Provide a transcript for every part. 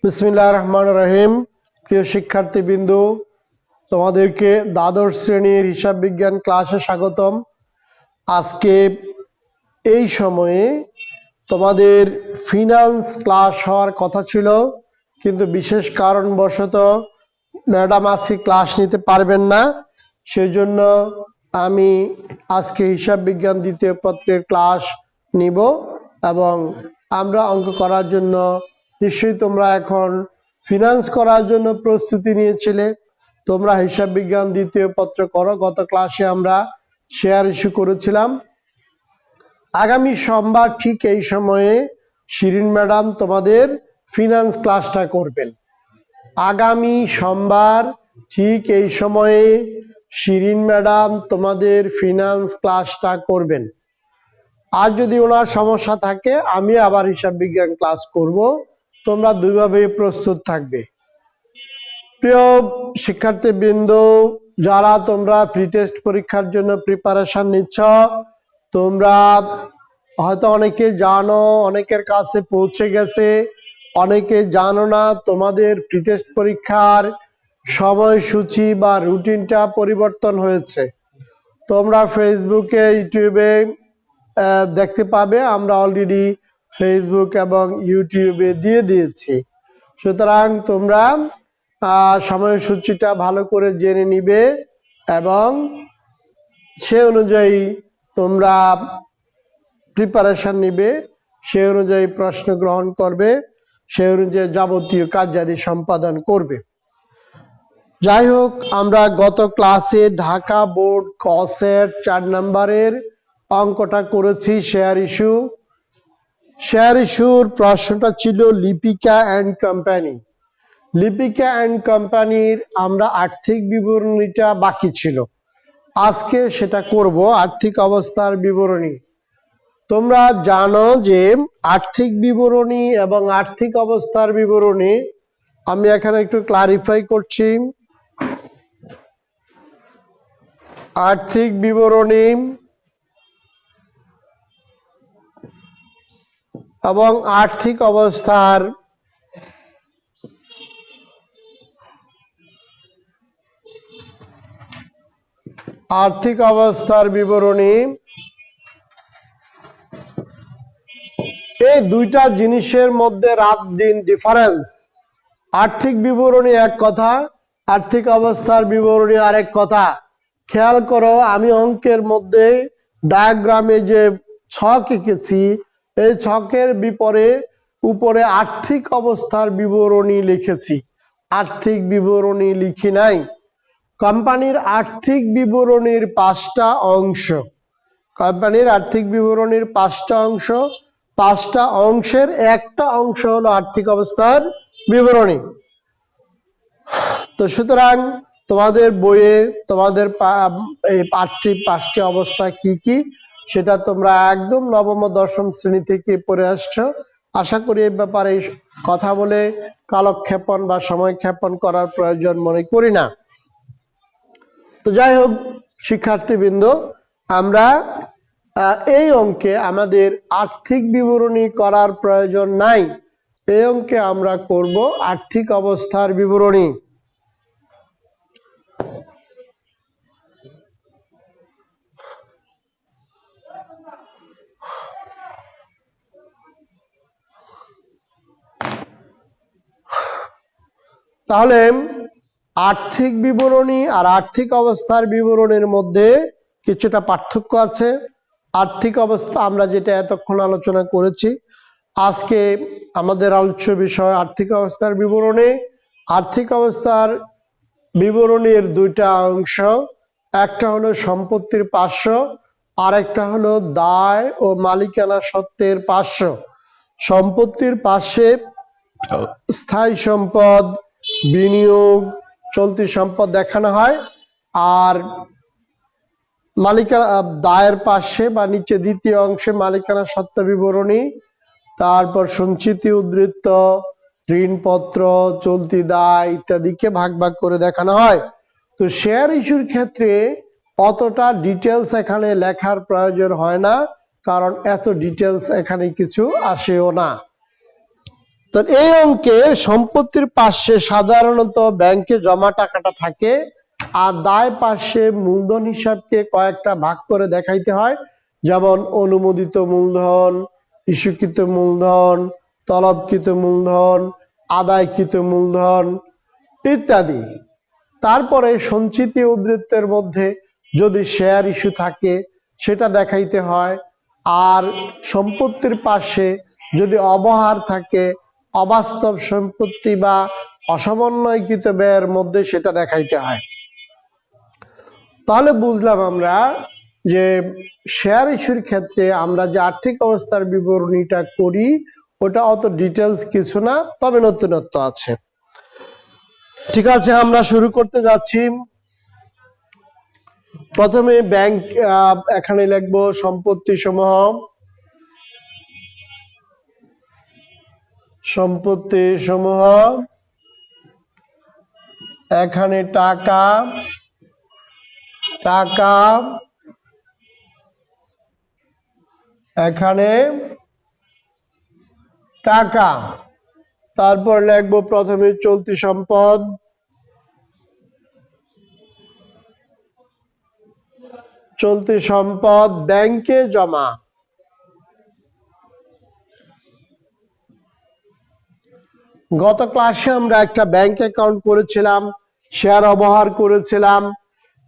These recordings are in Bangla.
বিসমিল্লাহির রহমানির রহিম। প্রিয় শিক্ষার্থীবৃন্দু, তোমাদেরকে দ্বাদশ শ্রেণীর হিসাব বিজ্ঞান ক্লাসে স্বাগতম। আজকে এই সময়ে তোমাদের ফিনান্স ক্লাস হওয়ার কথা ছিল, কিন্তু বিশেষ কারণবশত ম্যাডাম আজকে ক্লাস নিতে পারবেন না। সেই জন্য আমি আজকে হিসাব বিজ্ঞান দ্বিতীয় পত্রের ক্লাস নিব এবং আমরা অঙ্ক করার জন্য, নিশ্চয়ই তোমরা এখন ফিনান্স করার জন্য প্রস্তুতি নিয়েছিলে। তোমরা হিসাব বিজ্ঞান দ্বিতীয় পত্র করো। গত ক্লাসে আমরা শেয়ার ইস্যু করেছিলাম। আগামী সোমবার ঠিক এই সময়ে শিরিন ম্যাডাম তোমাদের ফিনান্স ক্লাসটা করবেন। আগামী সোমবার ঠিক এই সময়ে শিরিন ম্যাডাম তোমাদের ফিনান্স ক্লাসটা করবেন। আর যদি ওনার সমস্যা থাকে আমি আবার হিসাব বিজ্ঞান ক্লাস করব। তোমরা দুইভাবে প্রস্তুত থাকবে। প্রিয় শিক্ষার্থীবৃন্দ, যারা তোমরা প্রি টেস্ট পরীক্ষার জন্য প্রিপারেশন নিচ্ছ, তোমরা হয়তো অনেকে জানো, অনেকের কাছে পৌঁছে গেছে, অনেকে জানো না। তোমাদের প্রি টেস্ট পরীক্ষার সময়সূচি বা রুটিনটা পরিবর্তন হয়েছে। তোমরা ফেসবুকে, ইউটিউবে দেখতে পাবে। আমরা অলরেডি ফেসবুক এবং ইউটিউবে দিয়ে দিয়েছি। সুতরাং তোমরা সময়সূচিটা ভালো করে জেনে নিবে এবং সে অনুযায়ী তোমরা প্রিপারেশন নিবে, সে অনুযায়ী প্রশ্ন গ্রহণ করবে, সে অনুযায়ী যাবতীয় কার্যাদি সম্পাদন করবে। যাই হোক, আমরা গত ক্লাসে ঢাকা বোর্ড ক সেট 4 নম্বরের অঙ্কটা করেছি শেয়ার ইস্যু। শেয়ার ইস্যুর প্রশ্নটা ছিল Lipika and company. Lipika and কোম্পানির আমরা আর্থিক বিবরণীটা বাকি ছিল, আজকে সেটা করব। আর্থিক অবস্থার বিবরণী। তোমরা জানো যে আর্থিক বিবরণী এবং আর্থিক অবস্থার বিবরণী, আমি এখানে একটু ক্লারিফাই করছি। আর্থিক বিবরণী এবং আর্থিক অবস্থার বিবরণী, এই দুইটা জিনিসের মধ্যে রাত দিন ডিফারেন্স। আর্থিক বিবরণী এক কথা, আর্থিক অবস্থার বিবরণী আরেক কথা। খেয়াল করো, আমি অঙ্কের মধ্যে ডায়াগ্রামে যে ছক এঁকেছি, এই ছকের উপরে আর্থিক অবস্থার বিবরণী লিখেছি, আর্থিক বিবরণী লিখি নাই। কোম্পানির আর্থিক বিবরণীর 5টা অংশ। কোম্পানির আর্থিক বিবরণীর 5টা অংশ, 5টা অংশের একটা অংশ হলো আর্থিক অবস্থার বিবরণী। তো সুতরাং তোমাদের বইয়ে তোমাদের এই আর্থিক 5টি অবস্থা কি কি সেটা তোমরা একদম নবম ও দশম শ্রেণী থেকে পড়ে আসছো। আশা করি এই ব্যাপারে কথা বলে কালক্ষেপণ বা সময় ক্ষেপণ করার প্রয়োজন মনে করি না। তো যাই হোক শিক্ষার্থীবৃন্দ, আমরা এই অঙ্কে আমাদের আর্থিক বিবরণী করার প্রয়োজন নাই। এই অঙ্কে আমরা করব আর্থিক অবস্থার বিবরণী। তাহলে আর্থিক বিবরণী আর আর্থিক অবস্থার বিবরণীর মধ্যে কিছুটা পার্থক্য আছে। আর্থিক অবস্থা আমরা যেটা এতক্ষণ আলোচনা করেছি, আজকে আমাদের আলোচ্য বিষয় আর্থিক অবস্থার বিবরণী। আর্থিক অবস্থার বিবরণীর 2টা অংশ, একটা হলো সম্পত্তির 500, আর একটা হলো দায় ও মালিকানা সত্ত্বের 500। সম্পত্তির পাশে স্থায়ী সম্পদ, বিনিয়োগ, চলতি সম্পদ দেখানো হয়, আর মালিকানা দায়ের পাশে বা নিচে দ্বিতীয় অংশে মালিকানা সত্ত্ব বিবরণী, তারপর সঞ্চিতি, উদ্ধৃত্ত, ঋণপত্র, চলতি দায় ইত্যাদিকে ভাগ ভাগ করে দেখানো হয়। তো শেয়ার ইস্যুর ক্ষেত্রে অতটা ডিটেলস এখানে লেখার প্রয়োজন হয় না, কারণ এত ডিটেলস এখানে কিছু আসেও না। তো এই অঙ্কে সম্পত্তির পাশে সাধারণত ব্যাংকে জমা টাকাটা থাকে, আর দায় পাশে মূলধন হিসাবকে কয়েকটা ভাগ করে দেখাইতে হয়, যেমন অনুমোদিত মূলধন, ইস্যুকৃত মূলধন, তলবকৃত মূলধন, আদায়কৃত মূলধন ইত্যাদি। তারপরে সঞ্চিতি উদ্ধৃতের মধ্যে যদি শেয়ার ইস্যু থাকে সেটা দেখাইতে হয়, আর সম্পত্তির পাশে যদি অবহার থাকে, অবাস্তব সম্পত্তি বা অসমন্বয়কৃত ব্যয়ের মধ্যে সেটা দেখাইতে হয়। তাহলে বুঝলাম আমরা যে শেয়ার ইস্যুর ক্ষেত্রে আমরা যে আর্থিক অবস্থার বিবরণীটা করি ওটা অত ডিটেলস কিছু না, তবে নতুনত্ব আছে। ঠিক আছে, আমরা শুরু করতে যাচ্ছি। প্রথমে ব্যাংক, এখানে লিখবো সম্পত্তি সমূহ, সম্পত্তি সমূহ, এখানে টাকা, টাকা, এখানে টাকা, তারপর লিখবো প্রথমে চলতি সম্পদ, চলতি সম্পদ ব্যাংকে জমা। গত ক্লাসে আমরা একটা ব্যাংক অ্যাকাউন্ট করেছিলাম, শেয়ার অবহার করেছিলাম।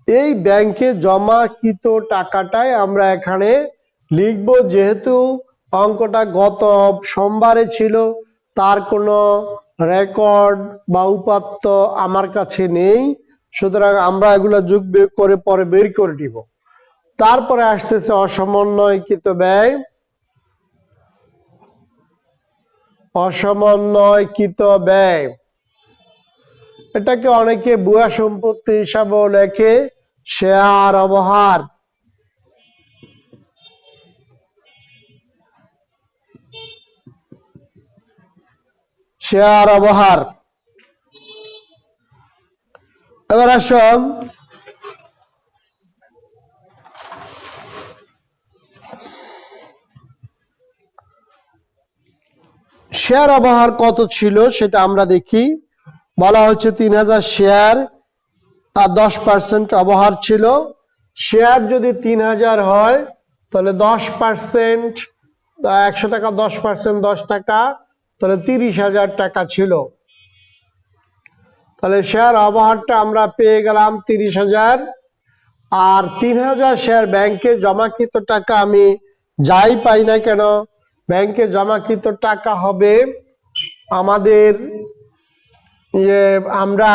এই ব্যাংকে জমাকৃত টাকাটাই আমরা এখানে লিখব। যেহেতু অঙ্কটা গত সোমবারে ছিল, তার কোনো রেকর্ড বা উপাত্ত আমার কাছে নেই, সুতরাং আমরা এগুলো যোগ বিয়োগ করে পরে বের করে দিব। তারপরে আসতেছে অসমন্বয়কৃত ব্যয়, অসমন্বয়কৃত ব্যয়, এটাকে অনেকে ভুয়া সম্পত্তি হিসাবেও লেখে, শেয়ার অবহার। শেয়ার অবহার। এবার আসুন শেয়ার অবহার কত ছিল সেটা আমরা দেখি। বলা হচ্ছে 3000 শেয়ার আর 10% অবহার ছিল। শেয়ার যদি 3000 হয় তাহলে 10%, 100 টাকা 10% 10 টাকা, তাহলে 30,000 টাকা ছিল। তাহলে শেয়ার অবহারটা আমরা পেয়ে গেলাম 30,000। আর 3000 শেয়ার ব্যাংকে জমাকৃত টাকা আমি যাই পাই না কেন, ব্যাংকে জমাকৃত টাকা হবে আমাদের, যে আমরা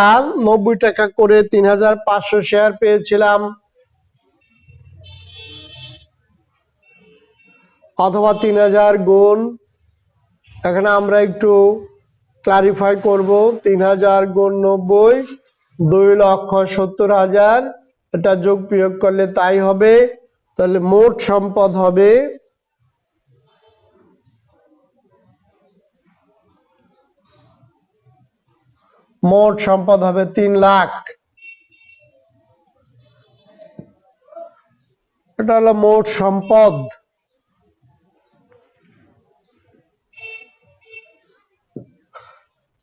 90 টাকা করে 3500 শেয়ার পেয়েছিলাম, অথবা 3000 গুণ, এখানে আমরা একটু ক্লারিফাই করব, 3000 গুণ 90, 2,70,000, এটা যোগ বিয়োগ করলে তাই হবে। তাহলে মোট সম্পদ হবে মোট সম্পদ হবে 3 লাখ। এটা হলো মোট সম্পদ।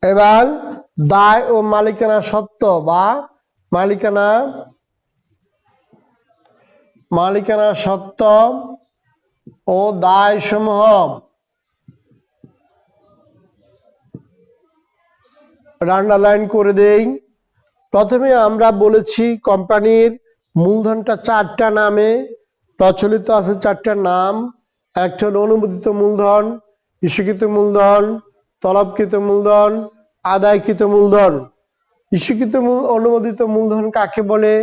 এবার দায় ও মালিকানা সত্ত্ব বা মালিকানা সত্ত্ব ও দায় সমূহ আন্ডারলাইন করে দেই। প্রথমে আমরা বলেছি কোম্পানির মূলধনটা 4টা নামে প্রচলিত আছে, 4টা নাম। একটা হলো অনুমোদিত মূলধন, ইস্যুকৃত মূলধন, তলবকৃত মূলধন, আদায়কৃত মূলধন। ইস্যুকৃত অনুমোদিত মূলধন কাকে বলে?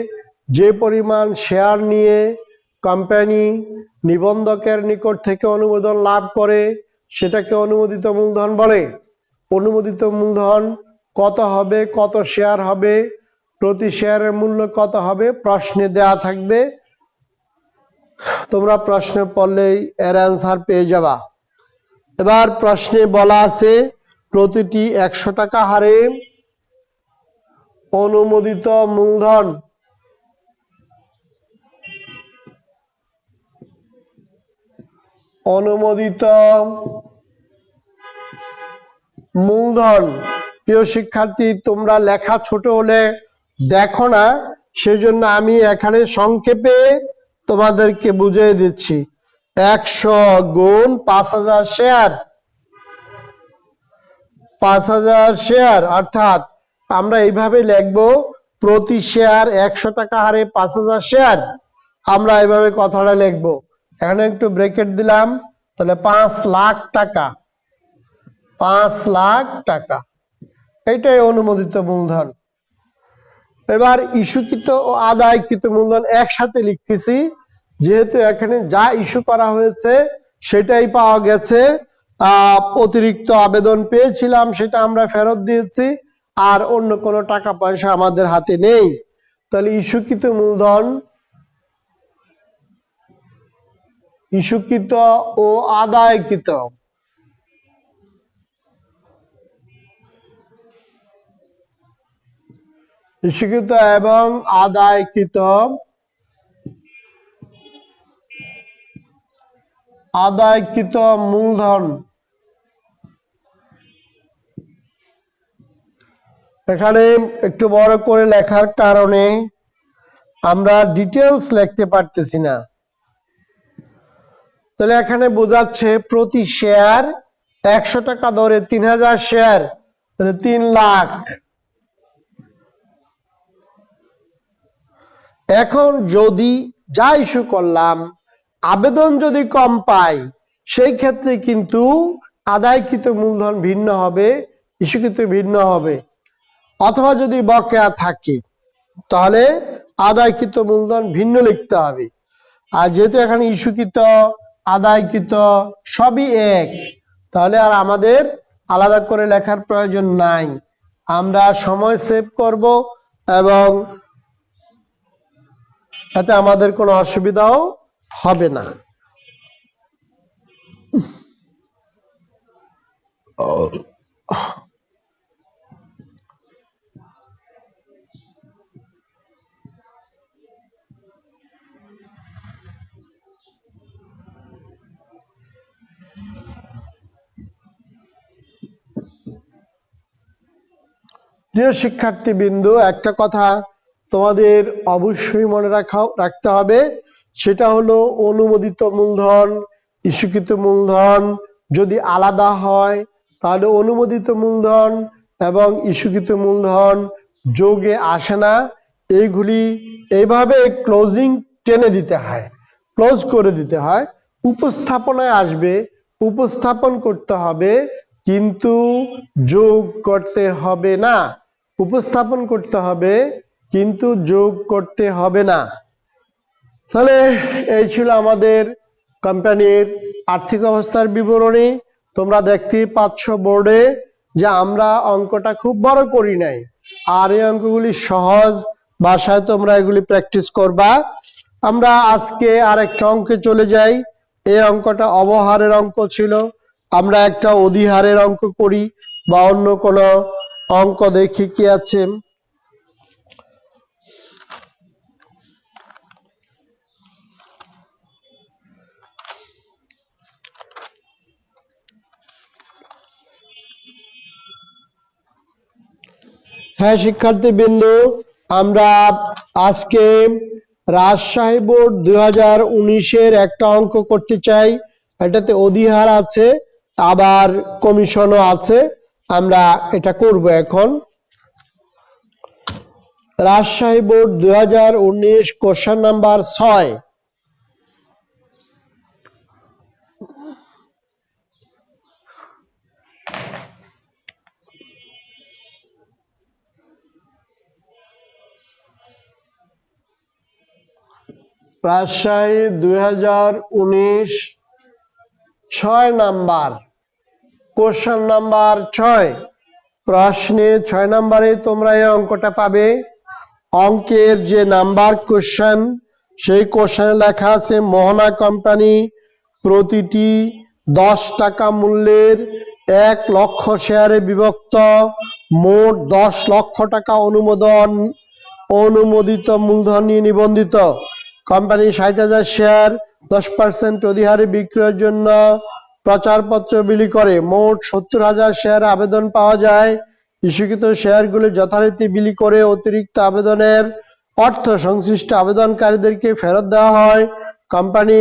যে পরিমাণ শেয়ার নিয়ে কোম্পানি নিবন্ধকের নিকট থেকে অনুমোদন লাভ করে সেটাকে অনুমোদিত মূলধন বলে। অনুমোদিত মূলধন কত হবে, কত শেয়ার হবে, প্রতি শেয়ারের মূল্য কত হবে, প্রশ্নে দেয়া থাকবে, তোমরা প্রশ্ন পড়লেই এর অ্যান্সার পেয়ে যাবা। এবার প্রশ্নে বলা আছে প্রতিটি 100 টাকা হারে অনুমোদিত মূলধন মূলধন। প্রিয় শিক্ষার্থী, তোমরা লেখা ছোট হলে দেখো না, সেজন্য আমি এখানে সংক্ষেপে তোমাদেরকে বুঝিয়ে দিচ্ছি। 100 গুণ 5000 শেয়ার, 5000 শেয়ার, অর্থাৎ আমরা এইভাবে লিখবো প্রতি শেয়ার 100 টাকা হারে 5000 শেয়ার। আমরা এইভাবে কথাটা লিখবো। এখানে একটু ব্রেকেট দিলাম, তাহলে 5 লাখ টাকা, 5 লাখ টাকা, এটাই অনুমোদিত মূলধন। এবার ইস্যুকৃত ও আদায়কৃত মূলধন একসাথে লিখতেছি, যেহেতু এখানে যা ইস্যু করা হয়েছে সেটাই পাওয়া গেছে। অতিরিক্ত আবেদন পেয়েছিলাম, সেটা আমরা ফেরত দিয়েছি, আর অন্য কোনো টাকা পয়সা আমাদের হাতে নেই। তাহলে ইস্যুকৃত মূলধন, ইস্যুকৃত ও আদায়কৃত, ইস্যুকৃত এবং আদায়কৃত, আদায়কৃত মূলধন। এখানে একটু বড় করে লেখার কারণে আমরা ডিটেলস লিখতে পারতেছি না। তাহলে এখানে বোঝাচ্ছে প্রতি শেয়ার 100 টাকা ধরে 3000 শেয়ার, তাহলে 3 লাখ। এখন যদি যা ইস্যু করলাম আবেদন যদি কম পাই, সেই ক্ষেত্রে কিন্তু আদায়কৃত মূলধন ভিন্ন হবে, ইস্যুকৃত ভিন্ন হবে। অথবা যদি বকেয়া থাকে তাহলে আদায়কৃত মূলধন ভিন্ন লিখতে হবে। আর যেহেতু এখানে ইস্যুকৃত আদায়কৃত সবই এক, তাহলে আর আমাদের আলাদা করে লেখার প্রয়োজন নাই। আমরা সময় সেভ করব এবং এতে আমাদের কোনো অসুবিধাও হবে না। প্রিয় শিক্ষার্থীবৃন্দ, একটা কথা তোমাদের অবশ্যই মনে রাখতে হবে, সেটা হলো অনুমোদিত মূলধন, ইস্যুকৃত মূলধন যদি আলাদা হয় তাহলে অনুমোদিত মূলধন এবং ইস্যুকৃত মূলধন যোগে আসে না। এইগুলি এইভাবে ক্লোজিং টেনে দিতে হয়, ক্লোজ করে দিতে হয়। উপস্থাপনায় আসবে, উপস্থাপন করতে হবে, কিন্তু যোগ করতে হবে না। উপস্থাপন করতে হবে কিন্তু যোগ করতে হবে না। তাহলে এই ছিল আমাদের কোম্পানির আর্থিক অবস্থার বিবরণী। তোমরা দেখতেই পাচ্ছ বোর্ডে যে আমরা অঙ্কটা খুব বড় করি নাই, আর এই অঙ্কগুলি সহজ ভাষায় তোমরা এগুলি প্র্যাকটিস করবা। আমরা আজকে আরেকটা অঙ্কে চলে যাই। এই অঙ্কটা অবহারের অঙ্ক ছিল, আমরা একটা অধিহারের অঙ্ক করি বা অন্য কোনো অঙ্ক দেখি কি আছে। হ্যাঁ শিক্ষার্থীবৃন্দ, আমরা আজকে রাজশাহী বোর্ড 2019-এর একটা অঙ্ক করতে চাই। এটাতে অধিহার আছে, আবার কমিশনও আছে। আমরা এটা করব এখন। Rajshahi board 2019 question number 6। Rajshahi 2019 6 number, question number 6। প্রশ্নে 6 নাম্বারে তোমরা এই অঙ্কটা পাবে। অঙ্কের যে নাম্বার কোশ্চেন, সেই কোশ্চেনে লেখা আছে মোহনা কোম্পানি প্রতিটি 10 টাকা মূল্যের 1 লক্ষ শেয়ারে বিভক্ত মোট 10 লক্ষ টাকা অনুমোদিত মূলধন নিয়ে নিবন্ধিত। কোম্পানি 60,000 শেয়ার 10% অধিহারে বিক্রয়ের জন্য প্রচারপত্র বিলি করে। মোট 70,000 শেয়ার আবেদন পাওয়া যায়। ইস্যুকৃত শেয়ারগুলি যথারীতি বিলি করে অতিরিক্ত আবেদনের অর্থ সংশ্লিষ্ট আবেদনকারীদেরকে ফেরত দেওয়া হয়। কোম্পানি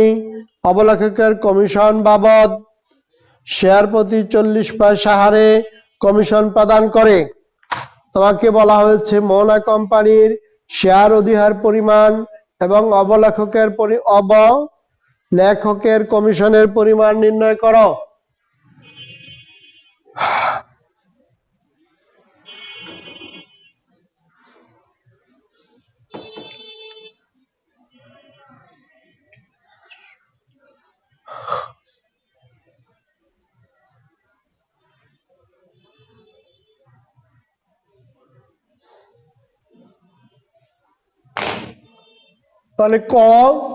অবলেখকের কমিশন বাবদ শেয়ার প্রতি 40 পয়সা হারে কমিশন প্রদান করে। তোমাকে বলা হয়েছে মোহনা কোম্পানির শেয়ার অধিহার পরিমাণ এবং অবলেখকের কমিশনের পরিমাণ নির্ণয় করো। তাহলে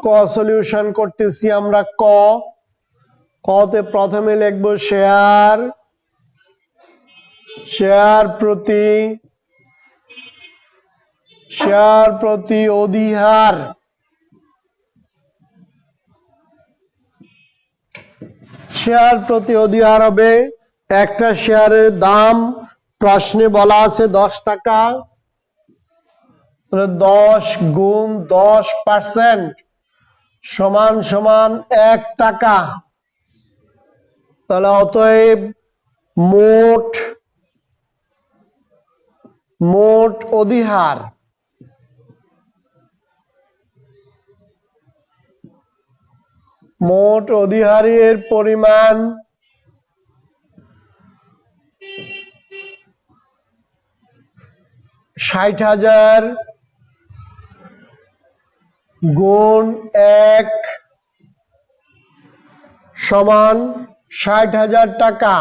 ক সলিউশন করতেছি আমরা। কতে প্রথমে লিখব শেয়ার প্রতি অধিহার। শেয়ার প্রতি অধিহার হবে একটা শেয়ারের দাম প্রশ্নে বলা আছে 10 টাকা, 10 গুণ 10% সমান 1 টাকা। তাহলে অতএব মোট অধিহার অধিহারের পরিমাণ 60,000 গুণ 1 সমান 60,000 টাকা।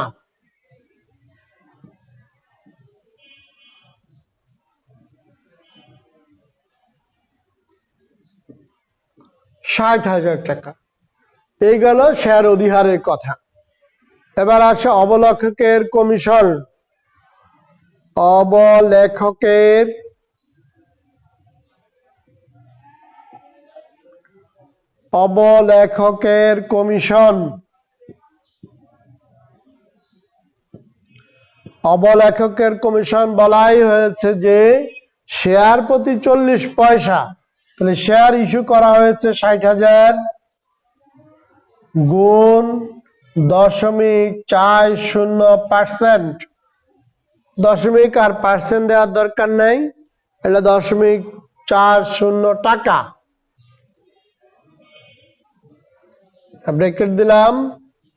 এই গেল শেয়ার অধিহারের কথা। এবার আসে অবলেখকের কমিশন। অবলেখকের কমিশন। অবলেখকের কমিশন বলাই হয়েছে যে শেয়ার প্রতি 40 পয়সা। তাহলে শেয়ার ইস্যু করা হয়েছে 60,000 গুণ 0.40%। দশমিক আর পার্সেন্ট দেওয়ার দরকার নাই, এটা 0.40 টাকা। ব্র্যাকেট দিলাম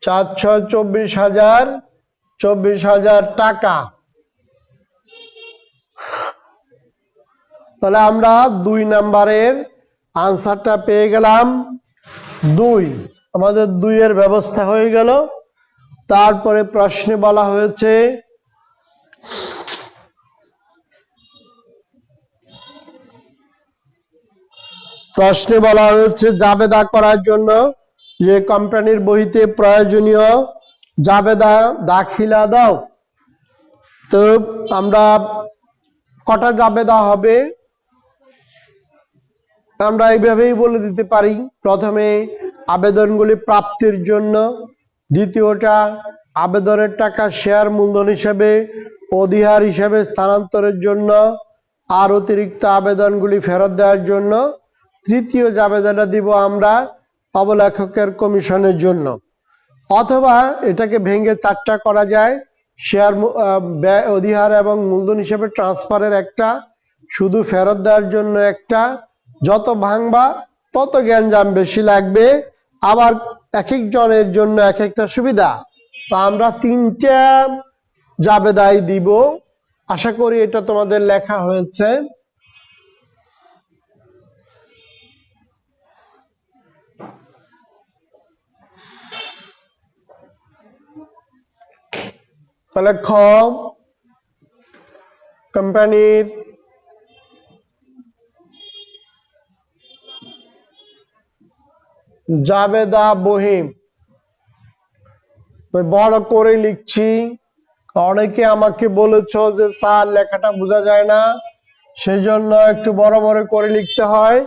424,000 টাকা। তাহলে আমরা 2 নাম্বারের আনসারটা পেয়ে গেলাম। 2 আমাদের 2 এর ব্যবস্থা হয়ে গেল। তারপরে প্রশ্নে বলা হয়েছে জাবেদা করার জন্য যে কোম্পানির বইতে প্রয়োজনীয় জাবেদা দাখিলা দাও। তো আমরা কটা জাবেদা হবে আমরা এইভাবেই বলে দিতে পারি। প্রথমে আবেদনগুলি প্রাপ্তির জন্য, দ্বিতীয়টা আবেদনের টাকা শেয়ার মূলধন হিসেবে অধিহার হিসেবে স্থানান্তরের জন্য, আর অতিরিক্ত আবেদনগুলি ফেরত দেওয়ার জন্য, তৃতীয় জাবেদাটা দিব আমরা অবলেখকের কমিশনের জন্য। অথবা এটাকে ভেঙে 4টা করা যায়, শেয়ার অধিহার এবং মূলধন হিসেবে ট্রান্সফারের একটা, শুধু ফেরত দেওয়ার জন্য একটা। যত ভাঙবা তত গ্যাঞ্জাম বেশি লাগবে, আবার এক একজনের জন্য এক একটা সুবিধা। তো আমরা 3টা জাবেদাই দিব। আশা করি এটা তোমাদের লেখা হয়েছে। তাহলে কোম্পানির জাবেদা বহি বড় করে লিখছি। অনেকে আমাকে বলেছো যে স্যার লেখাটা বোঝা যায় না, সেই জন্য একটু বড় বড় করে লিখতে হয়।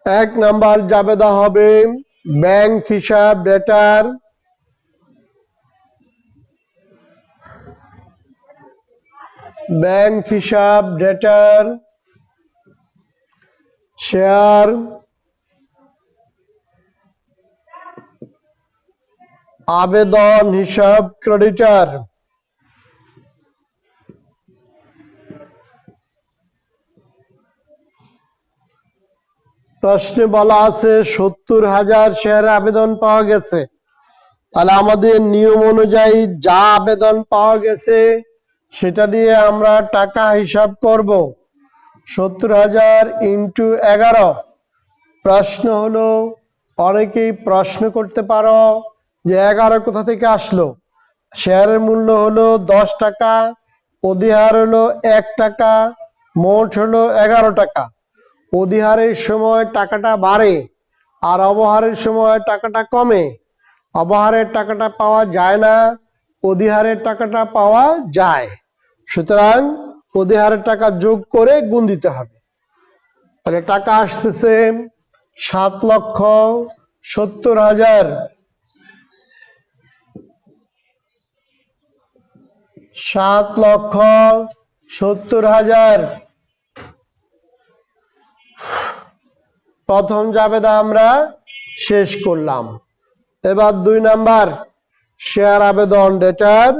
এক নাম্বার জাবেদা হবে ব্যাংক হিসাব ডেটার শেয়ার আবেদন হিসাব ক্রেডিটার। প্রশ্নে বলা আছে 70,000 শেয়ারে আবেদন পাওয়া গেছে, তাহলে আমাদের নিয়ম অনুযায়ী যা আবেদন পাওয়া গেছে সেটা দিয়ে আমরা টাকা হিসাব করব। 70,000 ইন্টু 11। প্রশ্ন হলো, অনেকেই প্রশ্ন করতে পারো যে 11 কোথা থেকে আসলো। শেয়ারের মূল্য হলো 10 টাকা, অধিহার হলো 1 টাকা, মোট হলো 11 টাকা। অধিহারের সময় টাকাটা বাড়ে আর অবহারের সময় টাকাটা কমে। অবহারের টাকাটা পাওয়া যায় না, অধিহারের টাকাটা পাওয়া যায়। সুতরাং অধিহারের টাকা যোগ করে গুণ দিতে হবে। তাহলে টাকা আসতেছে 7,70,000। 7,70,000 প্রথম জাবেদা আমরা শেষ করলাম। এবার 2 নাম্বার শেয়ার আবেদন ডেটার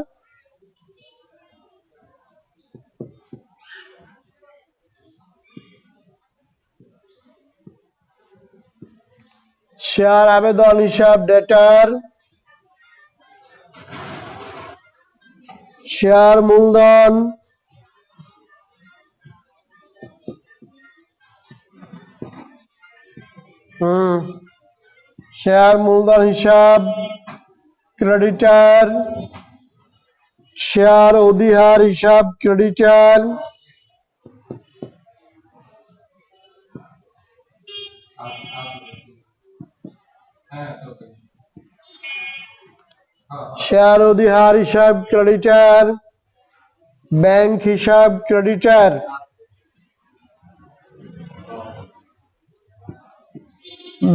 শেয়ার আবেদন হিসাব ডেটার শেয়ার মূলধন শেয়ার মূলধন হিসাব ক্রেডিটার, শেয়ার অধিহার হিসাব ক্রেডিটার, শেয়ার অধিহার হিসাব ক্রেডিটার, ব্যাংক হিসাব ক্রেডিটার।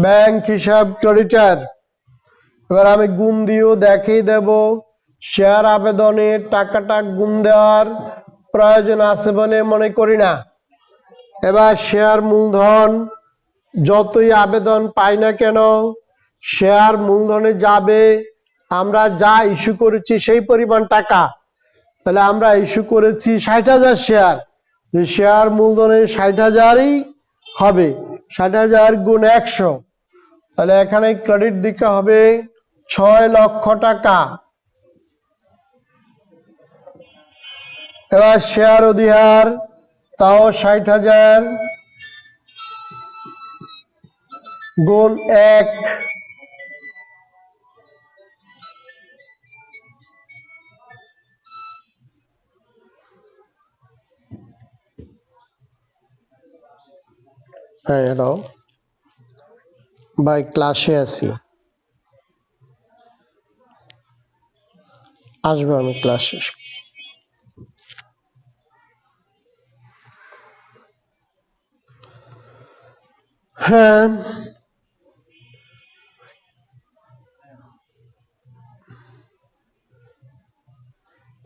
ব্যাংক হিসাব ক্রেডিটার। এবার আমি গুণ দিয়েও দেখিয়ে দেব। শেয়ার আবেদনে টাকাটা গুণ দেওয়ার প্রয়োজন আছে বলে মনে করি না। এবার শেয়ার মূলধন, যতই আবেদন পাই না কেন শেয়ার মূলধনে যাবে আমরা যা ইস্যু করেছি সেই পরিমাণ টাকা। তাহলে আমরা ইস্যু করেছি 60,000 শেয়ার, শেয়ার মূলধনে 60,000ই হবে। 60,000 গুণ 100, তাহলে এখানে ক্রেডিট দিতে হবে 6 লক্ষ টাকা। এবার শেয়ার অধিহার, তাও 60,000 গুণ 1, হ্যাঁ হ্যালো ভাই, ক্লাসে আছি, আসবো আমি ক্লাসে। হ্যাঁ,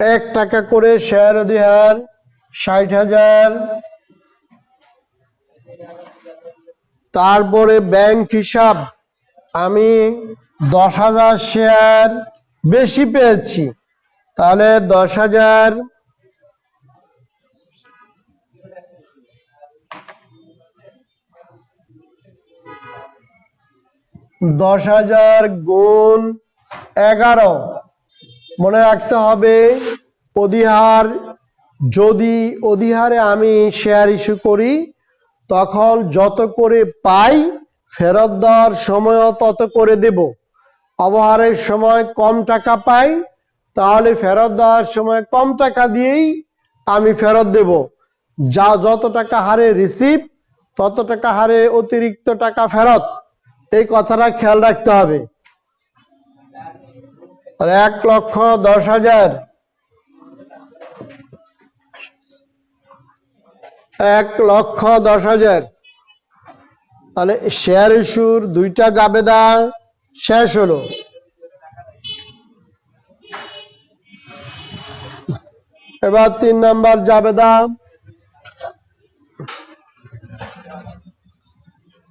1 টাকা করে শেয়ার অধিহার 60,000। তারপরে ব্যাংক হিসাব, আমি 10,000 শেয়ার বেশি পেয়েছি, তাহলে 10,000 গুণ 11। মনে রাখতে হবে অধিহার, যদি অধিহারে আমি শেয়ার ইস্যু করি তখন যত করে পাই ফেরত দেওয়ার সময়ও তত করে দেব। অবহারের সময় কম টাকা পাই, তাহলে ফেরত দেওয়ার সময় কম টাকা দিয়েই আমি ফেরত দেব। যা যত টাকা হারে রিসিভ তত টাকা হারে অতিরিক্ত টাকা ফেরত, এই কথাটা খেয়াল রাখতে হবে। 1,10,000 1,10,000 তাহলে শেয়ার ইস্যুর দুইটা জাবেদা শেষ হলো। এবার 3 নাম্বার জাবেদা।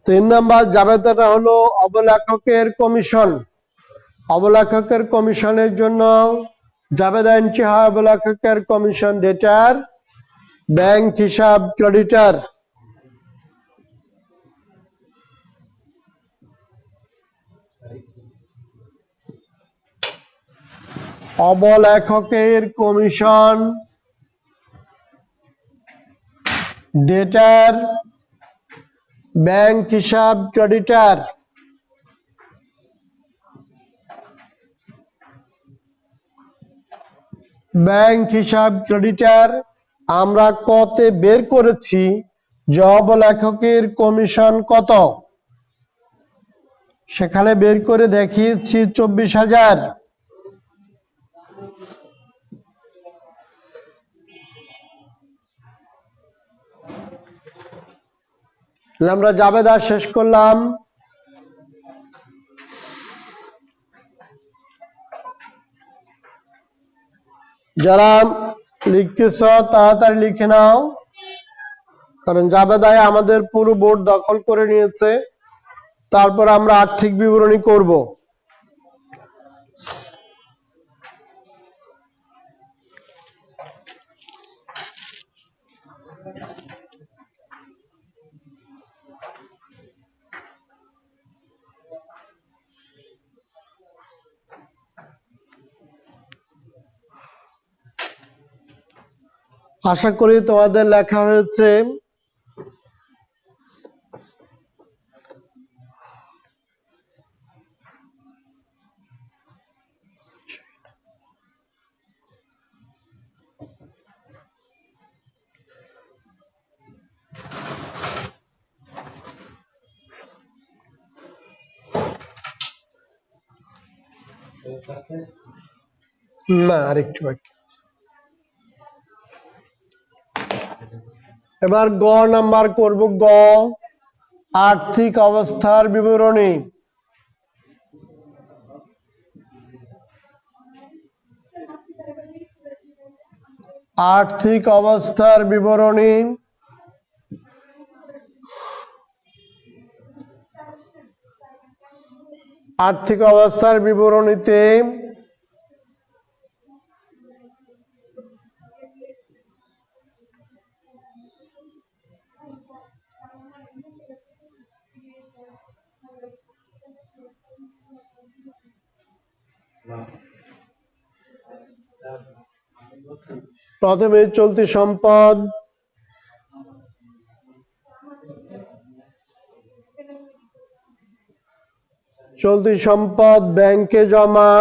3 নাম্বার জাবেদাটা হলো অবলেখকের কমিশন। অবলেখকের কমিশনের জন্য জাবেদা এন্ট্রি হয় অবলেখকের কমিশন ডেটার, ব্যাংক হিসাব ক্রেডিটার। অবলেখকের কমিশন ডেটার, ব্যাংক হিসাব ক্রেডিটার। ব্যাংক হিসাব ক্রেডিটার আমরা কতে বের করেছি যে অবলেখকের কমিশন কত, সেখানে বের করে দেখিয়েছি 24,000। আমরা জাবেদা শেষ করলাম। যারা লিখতেছ তাড়াতাড়ি লিখে নাও, কারণ জাবেদায় আমাদের পুরো বোর্ড দখল করে নিয়েছে। তারপর আমরা আর্থিক বিবরণী করব। আশা করি তোমাদের লেখা হয়েছে। না, আরেকটু বাকি। এবার গ নাম্বার করব। গ, আর্থিক অবস্থার বিবরণী। আর্থিক অবস্থার বিবরণী। আর্থিক অবস্থার বিবরণীতে প্রথমে চলতি সম্পদ, চলতি সম্পদ ব্যাংকে জমা,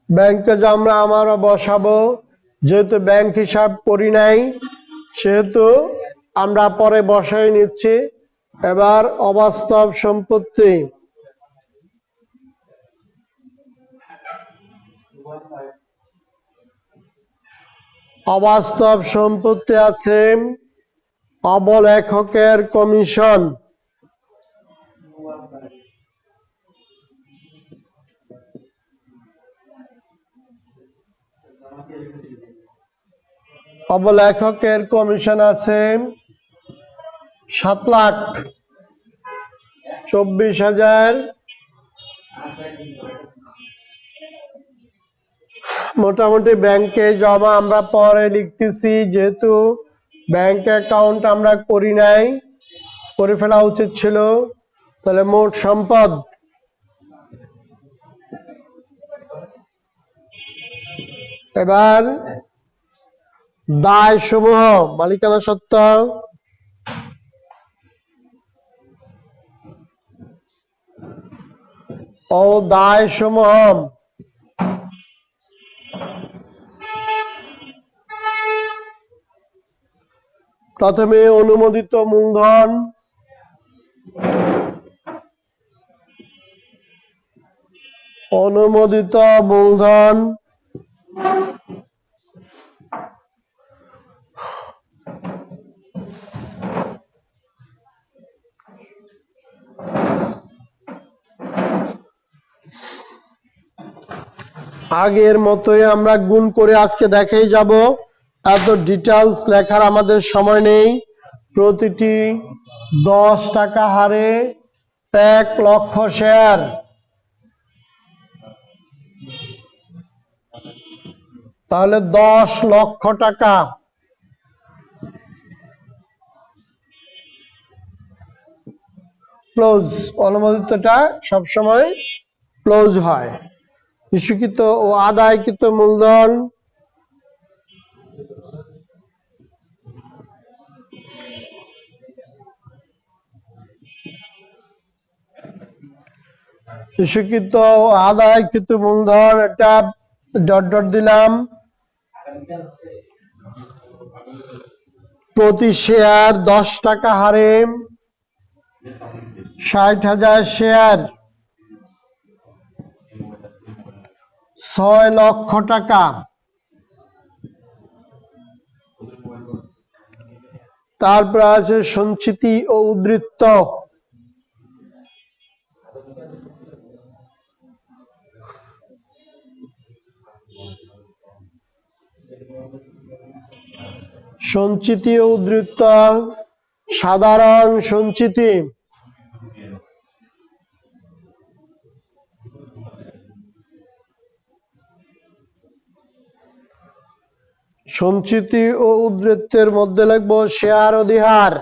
ব্যাংকে জমা আমরা বসাবো। যেহেতু ব্যাংক হিসাব করি নাই সেহেতু আমরা পরে বসাই নিচ্ছি। এবার অবাস্তব সম্পত্তি। অবাস্তব সম্পত্তি আছে অবলেখকের কমিশন। অবলেখকের কমিশন আছে 7,24,000। মোটামুটি ব্যাংকে জমা আমরা পরে লিখতেছি, যেহেতু ব্যাংক অ্যাকাউন্ট আমরা করি নাই, করে ফেলা উচিত ছিল। তাহলে মোট সম্পদ। এবার দায় সমূহ, মালিকানা সত্ত্ব, ও দায় সমূহ। প্রথমে অনুমোদিত মূলধন, অনুমোদিত মূলধন, আগের মতোই আমরা গুণ করে আজকে দেখেই যাব, এত ডিটেলস লেখার আমাদের সময় নেই। প্রতিটি 10 টাকা হারে 1 লক্ষ শেয়ার, তাহলে 10 লক্ষ টাকা। ক্লোজ, অনুমোদিতটা সবসময় ক্লোজ হয়। ইস্যুকৃত ও আদায়কৃত মূলধন ইস্যুকৃত ও আদায়কৃত মূলধন, এটা ডট ডট দিলাম। প্রতি শেয়ার 10 টাকা হারে 60,000 শেয়ার, 6 লক্ষ টাকা। তারপর আছে সঞ্চিতি ও উদ্ধৃত্ত। সঞ্চিতি ও উদ্ধৃত্ত, সাধারণ সঞ্চিতি, সঞ্চিতি ও উদ্ধৃত্তের মধ্যে লিখবো শেয়ার অধিহার।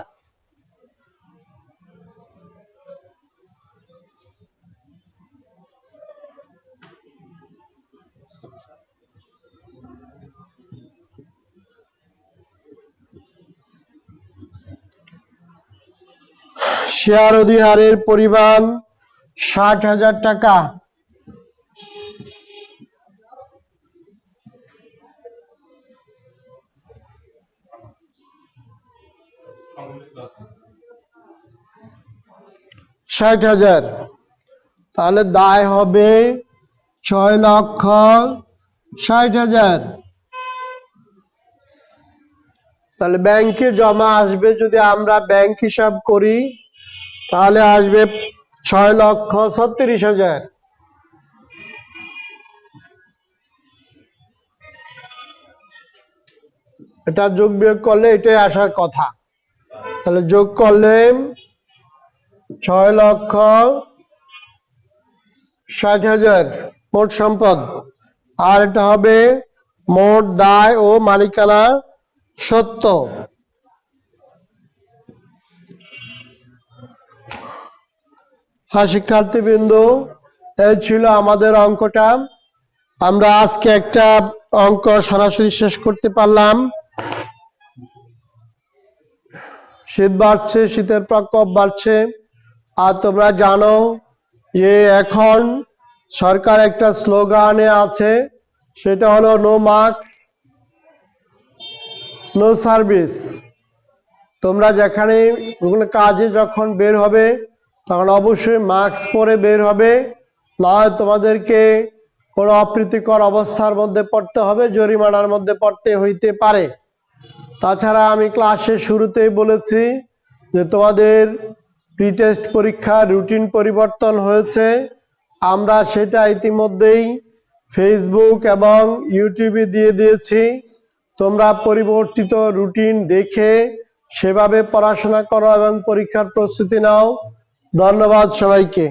শেয়ার অধিহারের পরিমাণ 60,000 টাকা। তাহলে দায় হবে 6,60,000। তাহলে ব্যাংকে জমা আসবে, যদি আমরা ব্যাংক হিসাব করি তাহলে আসবে 6,36,000। এটা যোগ বিয়োগ করলে এটাই আসার কথা। তাহলে যোগ করলে 6,60,000 মোট সম্পদ, আর এটা হবে মোট দায় ও মালিকানা সত্ত্ব। হ্যাঁ শিক্ষার্থীবৃন্দু, এই ছিল আমাদের অঙ্কটা। আমরা আজকে একটা অঙ্ক সরাসরি শেষ করতে পারলাম। শীত বাড়ছে, শীতের প্রকোপ বাড়ছে, আর তোমরা জানো যে এখন সরকার একটা স্লোগানে আছে, সেটা হলো নো মাস্ক নো সার্ভিস। তোমরা যেখানে কাজে যখন বের হবে তখন অবশ্যই মাস্ক পরে বের হবে, নয় তোমাদেরকে কোনো অপ্রীতিকর অবস্থার মধ্যে পড়তে হবে, জরিমানার মধ্যে পড়তে হইতে পারে। তাছাড়া আমি ক্লাসের শুরুতেই বলেছি যে তোমাদের প্রি টেস্ট পরীক্ষার রুটিন পরিবর্তন হয়েছে। আমরা সেটা ইতিমধ্যেই ফেসবুক এবং ইউটিউবে দিয়ে দিয়েছি। তোমরা পরিবর্তিত রুটিন দেখে সেভাবে পড়াশোনা করো এবং পরীক্ষার প্রস্তুতি নাও। ধন্যবাদ সবাইকে।